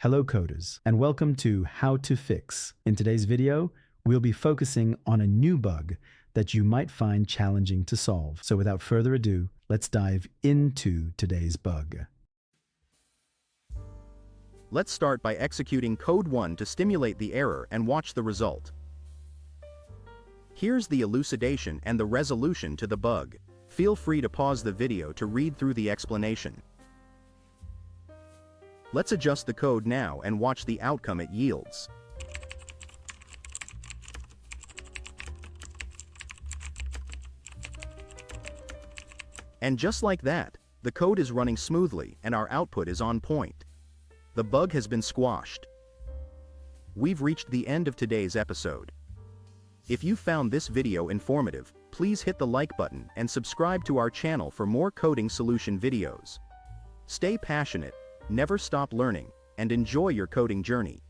Hello coders, and welcome to How to Fix. In today's video, we'll be focusing on a new bug that you might find challenging to solve. So without further ado, let's dive into today's bug. Let's start by executing code 1 to stimulate the error and watch the result. Here's the elucidation and the resolution to the bug. Feel free to pause the video to read through the explanation. Let's adjust the code now and watch the outcome it yields. And just like that, the code is running smoothly and our output is on point. The bug has been squashed. We've reached the end of today's episode. If you found this video informative, please hit the like button and subscribe to our channel for more coding solution videos. Stay passionate, never stop learning, and enjoy your coding journey.